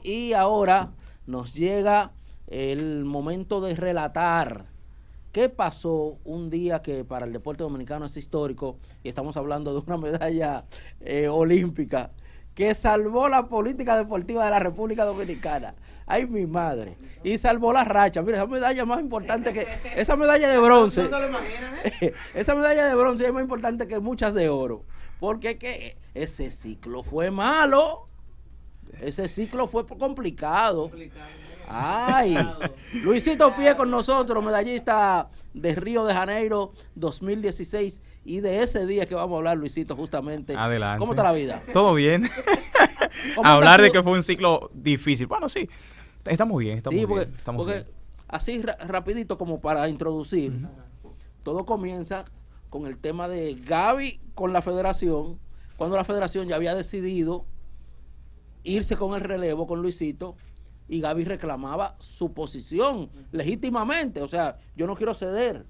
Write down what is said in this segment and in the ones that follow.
y ahora nos llega el momento de relatar qué pasó un día que para el deporte dominicano es histórico, y estamos hablando de una medalla olímpica que salvó la política deportiva de la República Dominicana. Ay, mi madre. Y salvó la racha. Mira, esa medalla más importante que... Esa medalla de bronce. No se lo imaginan, ¿eh? Esa medalla de bronce es más importante que muchas de oro. Porque es que ese ciclo fue malo. Ese ciclo fue complicado. Ay, Luisito Pie con nosotros, medallista de Río de Janeiro 2016. Y de ese día que vamos a hablar, Luisito, justamente. Adelante. ¿Cómo está la vida? Todo bien. Hablar de que fue un ciclo difícil. Bueno, sí, estamos bien, estamos bien. Estamos porque bien. así rapidito como para introducir, todo comienza con el tema de Gaby con la federación, cuando la federación ya había decidido irse con el relevo con Luisito, y Gaby reclamaba su posición legítimamente. O sea, yo no quiero ceder,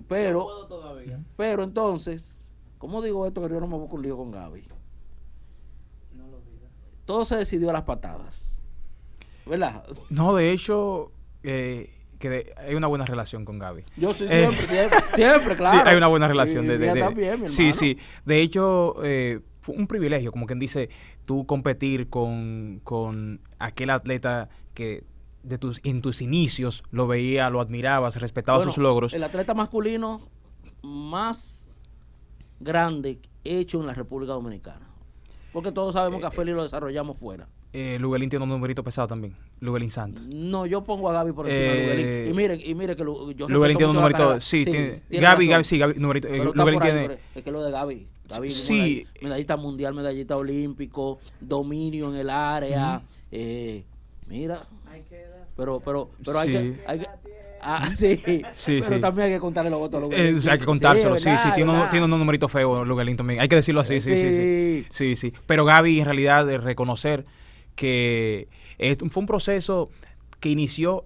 pero, no puedo todavía. Pero entonces, ¿cómo digo esto que yo no me busco un lío con Gaby? No lo diga. Todo se decidió a las patadas, ¿verdad? No, de hecho, hay una buena relación con Gaby. Yo sí, siempre, claro. Sí, hay una buena relación. También, mi sí, hermano. sí. De hecho, fue un privilegio, como quien dice, tú competir con aquel atleta que en tus inicios lo veía, lo admirabas, respetabas sus logros. El atleta masculino más grande hecho en la República Dominicana. Porque todos sabemos que a Félix lo desarrollamos fuera. Luguelín tiene un numerito pesado también. Luguelín Santos. No, yo pongo a Gaby por encima de Luguelín. Y mire que yo Luguelín tiene un numerito. Sí, tiene Gaby, numerito. Luguelín tiene. Es que lo de Gaby. Gaby, sí. Medallista mundial, medallista olímpico, dominio en el área. Mira. Pero sí. hay que sí, pero también hay que contarle los votos a Luguelín. Hay que contárselo, sí, tiene un numerito feo Luguelín también. Hay que decirlo así, sí. Pero Gaby, en realidad, de reconocer que fue un proceso que inició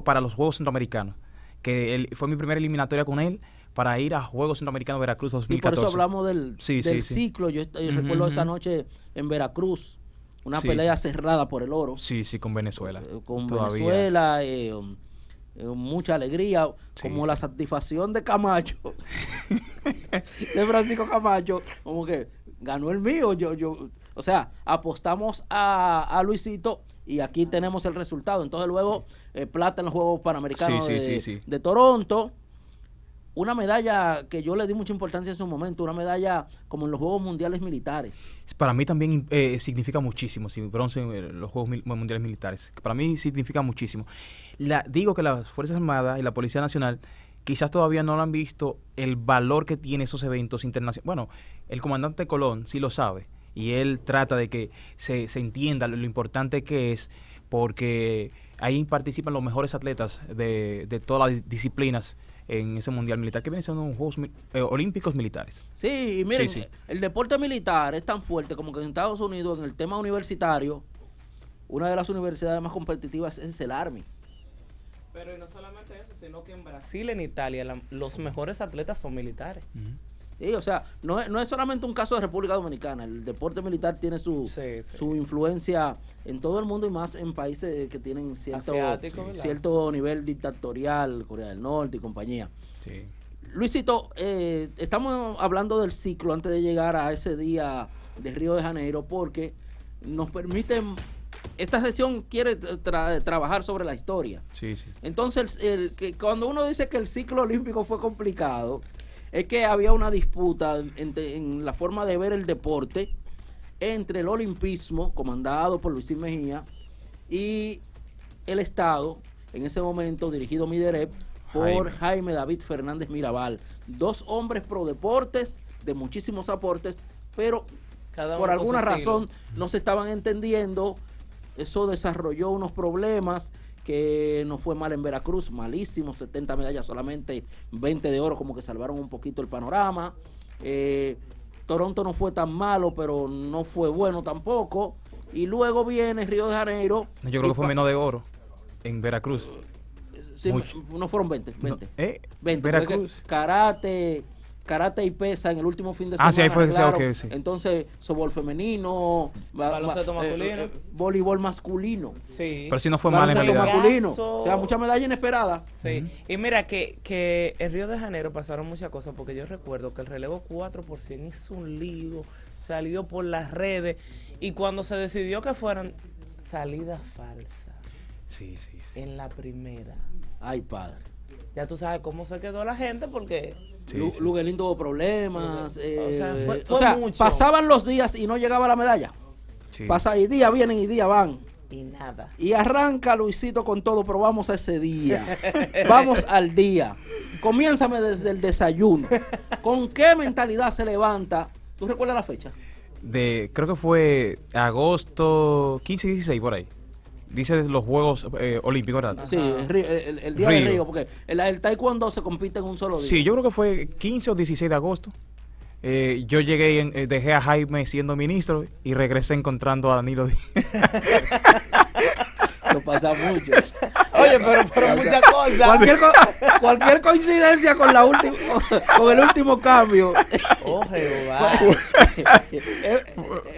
para los Juegos Centroamericanos, que fue mi primera eliminatoria con él para ir a Juegos Centroamericanos Veracruz 2014. Y por eso hablamos del ciclo. Yo recuerdo esa noche en Veracruz, una pelea cerrada por el oro. Sí, con Venezuela. Con Venezuela, mucha alegría, como la satisfacción de Camacho, de Francisco Camacho, como que ganó el mío. O sea, apostamos a Luisito y aquí tenemos el resultado. Entonces luego plata en los Juegos Panamericanos de Toronto. Una medalla que yo le di mucha importancia en su momento, una medalla como en los Juegos Mundiales Militares. Para mí también significa muchísimo, bronce en los Juegos Mundiales Militares. Para mí significa muchísimo. Digo que las Fuerzas Armadas y la Policía Nacional quizás todavía no han visto el valor que tiene esos eventos internacionales. Bueno, el comandante Colón sí lo sabe, y él trata de que se entienda lo importante que es, porque ahí participan los mejores atletas de todas las disciplinas en ese mundial militar, que viene siendo unos Juegos Olímpicos Militares. Sí, y miren, el deporte militar es tan fuerte como que en Estados Unidos, en el tema universitario, una de las universidades más competitivas es el Army. Pero y no solamente eso, sino que en Brasil, en Italia, los mejores atletas son militares. Sí, o sea, no es solamente un caso de República Dominicana. El deporte militar tiene su influencia en todo el mundo, y más en países que tienen cierto nivel dictatorial, Corea del Norte y compañía. Sí. Luisito, estamos hablando del ciclo antes de llegar a ese día de Río de Janeiro, porque nos permiten... Esta sesión quiere trabajar sobre la historia. Entonces, cuando uno dice que el ciclo olímpico fue complicado, es que había una disputa en la forma de ver el deporte entre el olimpismo, comandado por Luisín Mejía, y el Estado, en ese momento dirigido Miderep por Jaime David Fernández Mirabal. Dos hombres pro deportes, de muchísimos aportes, pero por alguna razón no se estaban entendiendo. Eso desarrolló unos problemas que nos fue mal en Veracruz, malísimo, 70 medallas, solamente 20 de oro, como que salvaron un poquito el panorama. Toronto no fue tan malo, pero no fue bueno tampoco. Y luego viene Río de Janeiro. Yo creo que fue menos de oro en Veracruz. Sí, no fueron 20. 20. 20. Veracruz. Karate, karate y pesa en el último fin de semana. Sí, ahí fue que sí. Entonces, softball femenino, baloncesto masculino, voleibol masculino. Sí. Pero si no fue mal en realidad. Masculino. O sea, mucha medalla inesperada. Sí. Y mira que en Río de Janeiro pasaron muchas cosas, porque yo recuerdo que el relevo 4% hizo un lío, salió por las redes, y cuando se decidió que fueran salidas falsas. Sí. En la primera. Ay, padre. Ya tú sabes cómo se quedó la gente, porque Luguelín tuvo problemas. o sea, mucho. Pasaban los días y no llegaba la medalla. Sí. Pasa y días vienen y días van. Y nada. Y arranca Luisito con todo, pero vamos a ese día. Vamos al día. Comiénzame desde el desayuno. ¿Con qué mentalidad se levanta? ¿Tú recuerdas la fecha? Creo que fue agosto 15 y 16 por ahí. Dice los Juegos Olímpicos, ¿verdad? Sí, el día de Río, porque el taekwondo se compite en un solo día. Sí, yo creo que fue 15 o 16 de agosto. Yo llegué, dejé a Jaime siendo ministro y regresé encontrando a Danilo. Lo pasa mucho. Oye, pero muchas cosas. Cualquier coincidencia con con el último cambio. Oh, Jehová.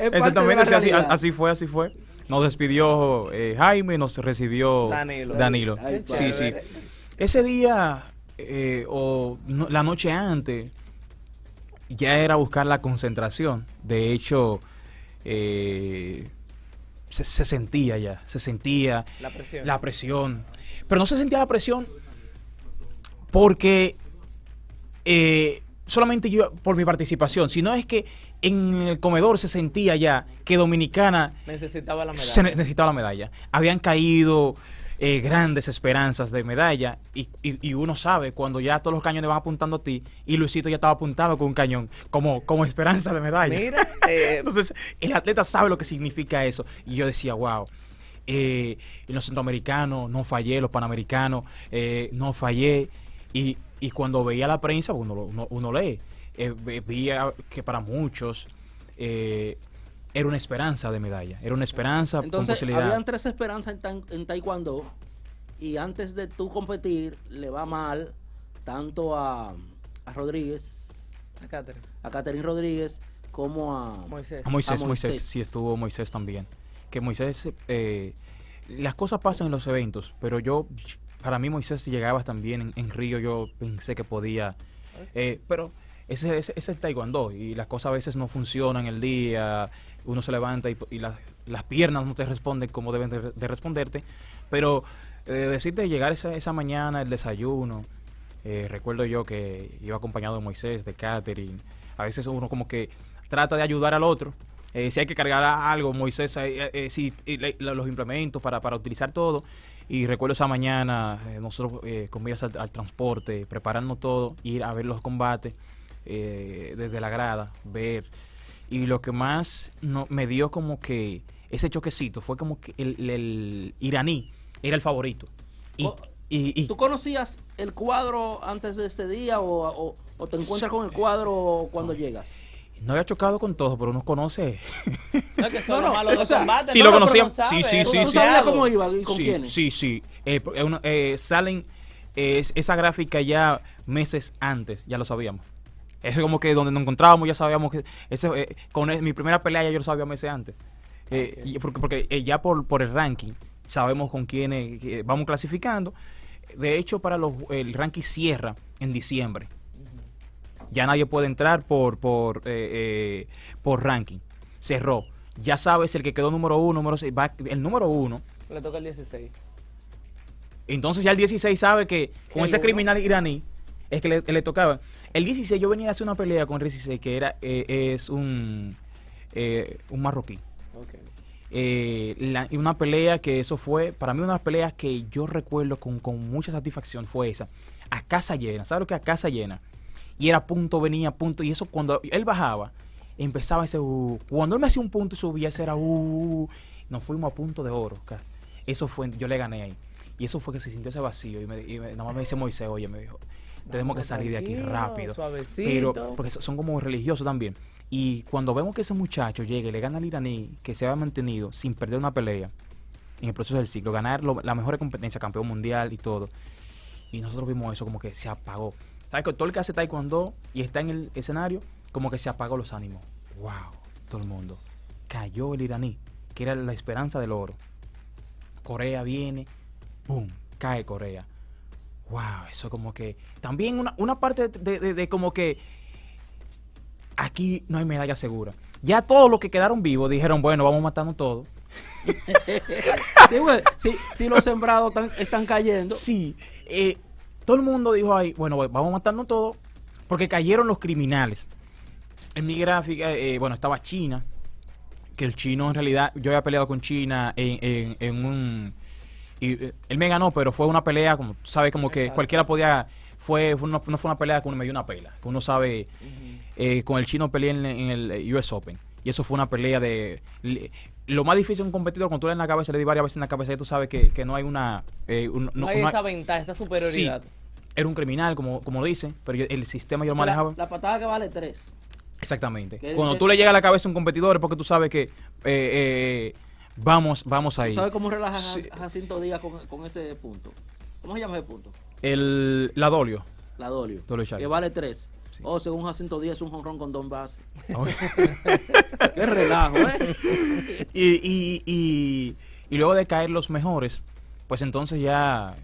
Exactamente, así fue. Nos despidió Jaime, nos recibió Danilo. Ay, sí. Ese día, la noche antes, ya era buscar la concentración. De hecho, se sentía la presión. Pero no se sentía la presión porque solamente yo por mi participación, sino es que en el comedor se sentía ya que Dominicana necesitaba la medalla. Habían caído grandes esperanzas de medalla y uno sabe cuando ya todos los cañones van apuntando a ti y Luisito ya estaba apuntado con un cañón como esperanza de medalla. Mira, entonces el atleta sabe lo que significa eso y yo decía, wow, en los centroamericanos no fallé, los panamericanos no fallé y cuando veía la prensa uno lee, veía que para muchos era una esperanza de medalla, era una esperanza. Entonces, con posibilidad. habían 3 esperanzas en taekwondo y antes de tú competir le va mal tanto a Rodríguez, a Catherine Rodríguez, como a Moisés. A Moisés, sí estuvo Moisés también. Que Moisés, las cosas pasan en los eventos, pero para mí Moisés llegaba también en Río, yo pensé que podía, pero ese es el taekwondo y las cosas a veces no funcionan el día, uno se levanta y las piernas no te responden como deben de responderte, pero decirte llegar esa mañana, el desayuno, recuerdo yo que iba acompañado de Moisés, de Catherine, a veces uno como que trata de ayudar al otro, si hay que cargar algo, Moisés, los implementos para utilizar todo. Y recuerdo esa mañana, nosotros con miras al transporte, prepararnos todo, ir a ver los combates desde la grada, ver. Y lo que más me dio como que ese choquecito fue como que el iraní era el favorito. ¿Tú conocías el cuadro antes de ese día o te encuentras con el cuadro cuando llegas? No había chocado con todos, pero uno conoce. No es que son los malos de combate. Sí, lo conocía. Sí. ¿Tú sabías cómo iba y con quiénes? Sí. Salen esa gráfica ya meses antes, ya lo sabíamos. Es como que donde nos encontrábamos ya sabíamos que mi primera pelea ya yo lo sabía meses antes. Porque ya por el ranking sabemos con quiénes vamos clasificando. De hecho, el ranking cierra en diciembre. Ya nadie puede entrar por ranking. Cerró. Ya sabes el que quedó número 1, número 6. El número 1. Le toca el 16. Entonces ya el 16 sabe que con ese criminal iraní es que le tocaba. El 16 yo venía a hacer una pelea con el 16 que es un marroquí. Okay. Y una pelea que eso fue, para mí una de las peleas que yo recuerdo con mucha satisfacción fue esa. A casa llena. ¿Sabes lo que es a casa llena? Y era punto, venía punto. Y eso cuando él bajaba, empezaba ese cuando él me hacía un punto y subía, ese era nos fuimos a punto de oro. Okay. Eso fue, yo le gané ahí. Y eso fue que se sintió ese vacío. Y nada más me dice Moisés, oye, me dijo, tenemos que salir de aquí rápido. Suavecito. Pero, porque son como religiosos también. Y cuando vemos que ese muchacho llega y le gana al iraní, que se ha mantenido sin perder una pelea en el proceso del ciclo, ganar la mejor competencia, campeón mundial y todo. Y nosotros vimos eso como que se apagó. ¿Sabes? Que todo el que hace taekwondo y está en el escenario, como que se apagó los ánimos. ¡Wow! Todo el mundo. Cayó el iraní, que era la esperanza del oro. Corea viene, ¡boom! Cae Corea. ¡Wow! Eso como que... También una parte de como que... Aquí no hay medalla segura. Ya todos los que quedaron vivos dijeron, bueno, vamos matando todos. Sí, güey, si los sembrados están cayendo. Sí. Todo el mundo dijo ahí, bueno, vamos matando todos, porque cayeron los criminales. En mi gráfica, bueno, estaba China, que el chino en realidad, yo había peleado con China en un... Y, él me ganó, pero fue una pelea, como tú sabes, como que cualquiera podía... no fue una pelea que uno me dio una pela. Que uno sabe, con el chino peleé en el US Open. Y eso fue una pelea de... Lo más difícil en un competidor, cuando tú le das en la cabeza, le di varias veces en la cabeza, ya tú sabes que no hay una... no hay esa ventaja, esa superioridad. Sí, era un criminal, como dicen, pero el sistema yo lo manejaba. La patada que vale 3. Exactamente. Cuando tú le llegas a la cabeza a un competidor es porque tú sabes que vamos ahí. ¿Sabes cómo relajas a Jacinto Díaz con ese punto? ¿Cómo se llama ese punto? La dolio. La dolio. Que vale 3. Sí. Según Jacinto Díaz es un jonrón con 2 bases. Qué relajo, y luego de caer los mejores, pues entonces ya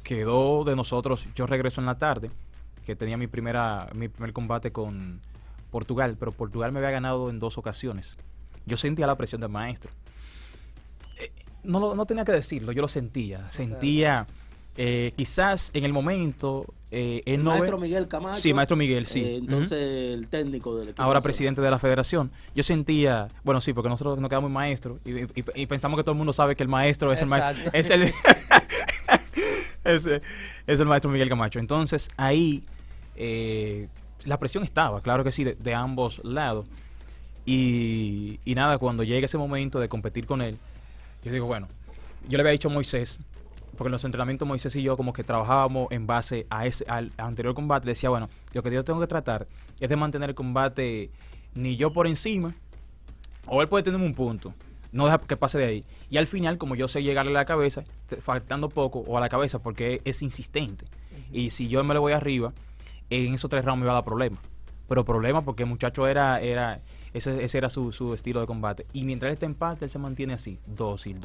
quedó de nosotros. Yo regreso en la tarde, que tenía mi primer combate con Portugal, pero Portugal me había ganado en 2 ocasiones. Yo sentía la presión del maestro. No tenía que decirlo, yo lo sentía. Sentía, quizás en el momento... el maestro Miguel Camacho. Sí, maestro Miguel, sí. Entonces el técnico del equipo. Ahora presidente de la federación. Yo sentía, bueno, sí, porque nosotros nos quedamos maestros y pensamos que todo el mundo sabe que el maestro es el maestro. Es el maestro Miguel Camacho. Entonces ahí la presión estaba, claro que sí, de ambos lados. Y nada, cuando llega ese momento de competir con él, yo digo, bueno, yo le había dicho a Moisés, porque en los entrenamientos Moisés y yo como que trabajábamos en base al anterior combate. Le decía, bueno, lo que yo tengo que tratar es de mantener el combate ni yo por encima, o él puede tenerme un punto, no deja que pase de ahí. Y al final, como yo sé llegarle a la cabeza, faltando poco, o a la cabeza, porque es insistente. Y si yo me le voy arriba, en esos 3 rounds me iba a dar problemas. Pero problemas porque el muchacho ese era su estilo de combate. Y mientras él está en empate, él se mantiene así, dócil.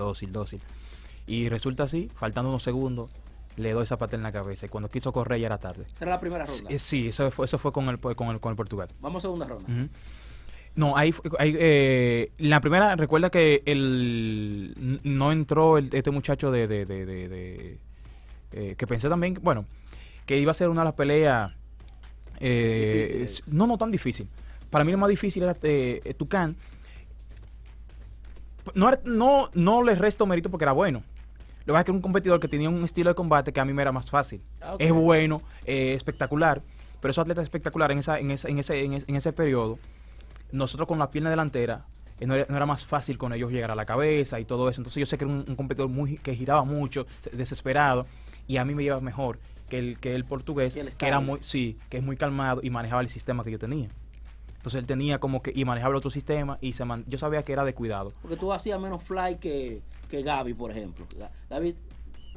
Y resulta así, faltando unos segundos, le doy esa pata en la cabeza. Y cuando quiso correr ya era tarde. ¿Esa era la primera ronda? Sí, eso fue con el Portugal. Vamos a segunda ronda. No, la primera, recuerda que no entró este muchacho que pensé también, bueno, que iba a ser una de las peleas no tan difícil. Para mí lo más difícil era Tucán. No le resto mérito porque era bueno. Lo que pasa es que era un competidor que tenía un estilo de combate que a mí me era más fácil. Okay. Es bueno, espectacular, pero esos atletas espectaculares en ese periodo, nosotros con la pierna delantera, no era más fácil con ellos llegar a la cabeza y todo eso. Entonces yo sé que era un competidor que giraba mucho, desesperado, y a mí me iba mejor que el portugués, que es muy calmado y manejaba el sistema que yo tenía. Entonces él tenía como que, y manejaba el otro sistema, y yo sabía que era de cuidado. Porque tú hacías menos fly que Gaby, por ejemplo. Gaby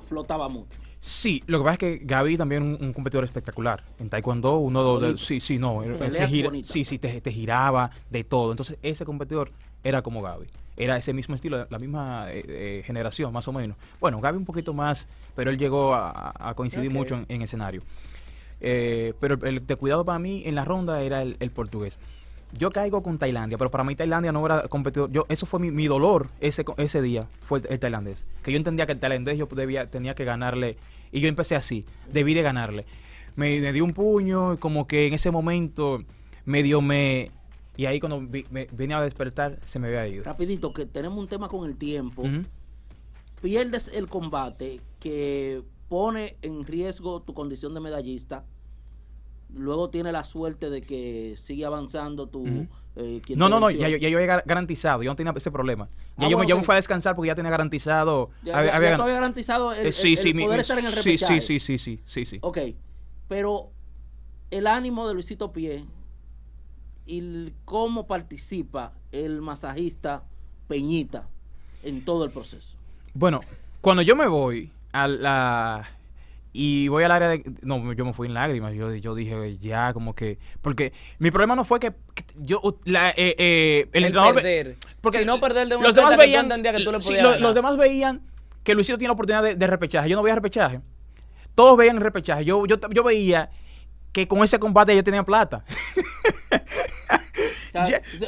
flotaba mucho. Sí, lo que pasa es que Gaby también es un competidor espectacular. En taekwondo, te giraba de todo. Entonces ese competidor era como Gaby. Era ese mismo estilo, la misma generación, más o menos. Bueno, Gaby un poquito más, pero él llegó a coincidir mucho en escenario. Pero el de cuidado para mí en la ronda era el portugués. Yo caigo con Tailandia, pero para mí Tailandia no era competidor. Eso fue mi dolor ese día, fue el tailandés. Que yo entendía que el tailandés yo tenía que ganarle, y yo empecé así, debí de ganarle. Me dio un puño, como que en ese momento y ahí cuando vine a despertar se me había ido. Rapidito, que tenemos un tema con el tiempo. Pierdes el combate que pone en riesgo tu condición de medallista. Luego tiene la suerte de que sigue avanzando tu... No, ya yo había garantizado, yo no tenía ese problema. Yo me fui a descansar porque ya tenía garantizado... ¿Tú habías garantizado el poder estar en el repechaje? Sí. Ok, pero el ánimo de Luisito Pie y cómo participa el masajista Peñita en todo el proceso. Bueno, cuando yo me voy Y voy al área de... No, yo me fui en lágrimas. Yo dije, ya, como que... Porque mi problema no fue que yo... el entrenador... Perder. Porque si no perder de una los demás veían, que tú le podías los demás veían que Luisito tiene la oportunidad de repechaje. Yo no veía repechaje. Todos veían el repechaje. Yo veía que con ese combate yo tenía plata.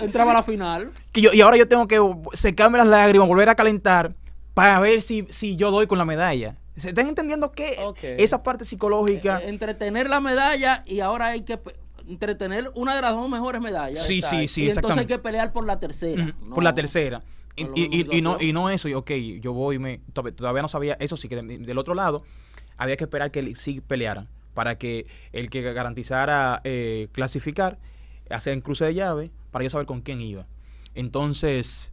Entraba a la final. Y ahora yo tengo que secarme las lágrimas, volver a calentar para ver si yo doy con la medalla. ¿Se están entendiendo que esa parte psicológica? Entretener la medalla y ahora hay que entretener una de las dos mejores medallas. Sí, y entonces hay que pelear por la tercera. Por la tercera. Y no eso. Yo voy, todavía no sabía. Eso sí, que del otro lado había que esperar que sí pelearan para que el que garantizara clasificar, hacer en cruce de llave, para yo saber con quién iba. Entonces,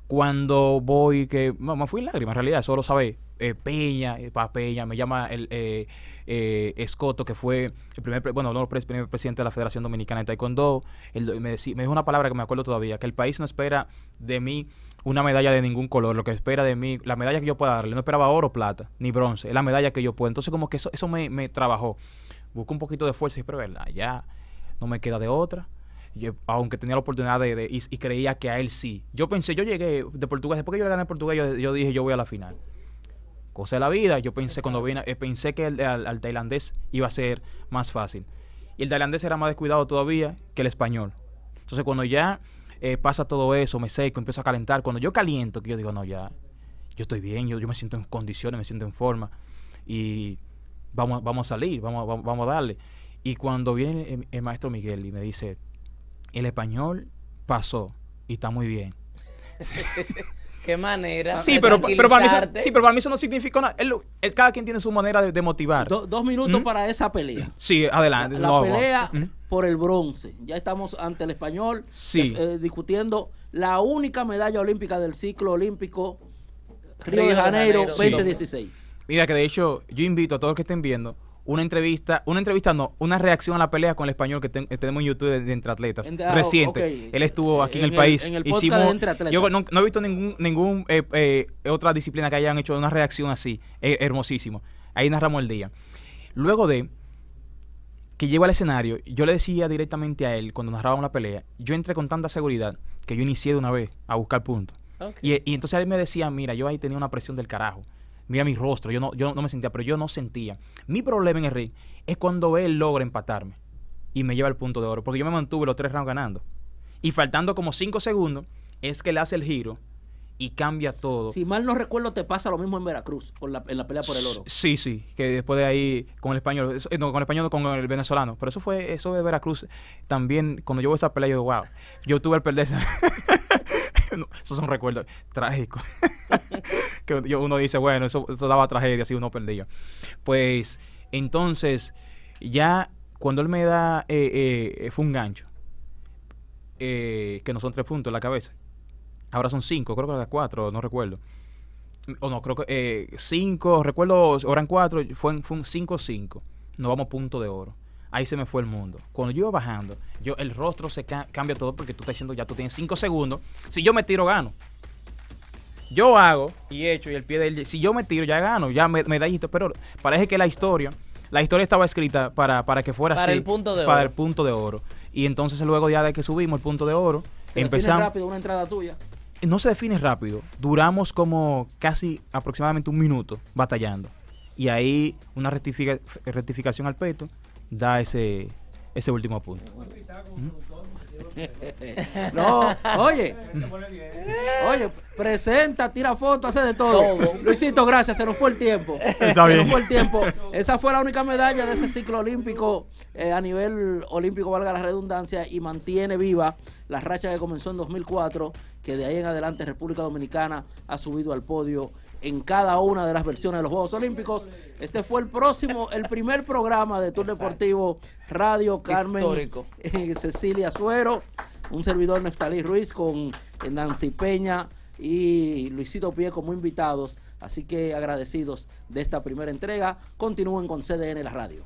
cuando voy, que me fui en lágrimas, en realidad, solo sabe Peña, me llama el Escoto, que fue el primer presidente de la Federación Dominicana de Taekwondo. Me dijo una palabra que me acuerdo todavía, que el país no espera de mí una medalla de ningún color, lo que espera de mí, la medalla que yo pueda darle, no esperaba oro, plata, ni bronce, es la medalla que yo puedo. Entonces como que eso me trabajó. Busco un poquito de fuerza y pero verdad, ya no me queda de otra. Aunque tenía la oportunidad y creía que a él sí. Yo llegué de Portugal, después que yo gané Portugal, yo dije, yo voy a la final. Cosa de la vida, yo pensé pensé que al tailandés iba a ser más fácil. Y el tailandés era más descuidado todavía que el español. Entonces cuando ya pasa todo eso, me seco, empiezo a calentar. Cuando yo caliento, que yo digo, no, ya, yo estoy bien, yo me siento en condiciones, me siento en forma. Y vamos a salir, vamos a darle. Y cuando viene el maestro Miguel y me dice, el español pasó y está muy bien. Qué manera. Sí, pero para mí eso no significa nada. Cada quien tiene su manera de motivar. 2 minutos para esa pelea. Sí, adelante. La pelea por el bronce. Ya estamos ante el español discutiendo la única medalla olímpica del ciclo olímpico Río de Janeiro 2016. Mira que de hecho yo invito a todos los que estén viendo una reacción a la pelea con el español que tenemos en YouTube de Entre Atletas, reciente. Él estuvo aquí en el país. En el podcast de Entre Atletas. Yo no he visto ningún otra disciplina que hayan hecho una reacción así, hermosísimo. Ahí narramos el día. Luego de que llego al escenario, yo le decía directamente a él, cuando narrábamos la pelea, yo entré con tanta seguridad que yo inicié de una vez a buscar puntos. Y entonces él me decía, mira, yo ahí tenía una presión del carajo. Mira mi rostro, yo no me sentía, pero yo no sentía. Mi problema en el ring es cuando él logra empatarme y me lleva el punto de oro, porque yo me mantuve los 3 rounds ganando. Y faltando como 5 segundos, es que él hace el giro y cambia todo. Si mal no recuerdo, te pasa lo mismo en Veracruz, en la pelea por el oro. Sí, que después de ahí, con el español, con el venezolano. Pero eso de Veracruz, también, cuando yo voy a esa pelea, yo digo, wow, yo tuve el perder esa... Esos son recuerdos trágicos. Que uno dice, bueno, eso daba tragedia si uno perdía. Pues, entonces, ya cuando él me da, fue un gancho, que no son 3 puntos en la cabeza. Ahora son 5, creo que era 4, no recuerdo. O no, creo que 5, recuerdo, eran 4, fue un 5-5. Nos vamos punto de oro. Ahí se me fue el mundo. Cuando yo iba bajando, el rostro se cambia todo porque tú estás diciendo, ya tú tienes 5 segundos. Si yo me tiro, gano. Yo hago y echo y el pie de él, si yo me tiro, ya gano, ya me da esto. Pero parece que la historia estaba escrita para que fuera así. Para el punto de oro. Para el punto de oro. Y entonces luego ya de que subimos el punto de oro, empezamos. Rápido una entrada tuya. No se define rápido. Duramos como casi aproximadamente 1 minuto batallando. Y ahí una rectificación al peto da ese último punto. No, oye, presenta, tira fotos, hace de todo. Luisito, gracias, se nos fue el tiempo. Está bien. Se nos fue el tiempo. Esa fue la única medalla de ese ciclo olímpico a nivel olímpico, valga la redundancia, y mantiene viva la racha que comenzó en 2004, que de ahí en adelante República Dominicana ha subido al podio en cada una de las versiones de los Juegos Olímpicos. Este fue el primer programa de Tour Deportivo Radio. Carmen histórico. Cecilia Suero, un servidor Neftalí Ruiz con Nancy Peña y Luisito Pie como invitados. Así que agradecidos de esta primera entrega. Continúen con CDN La Radio.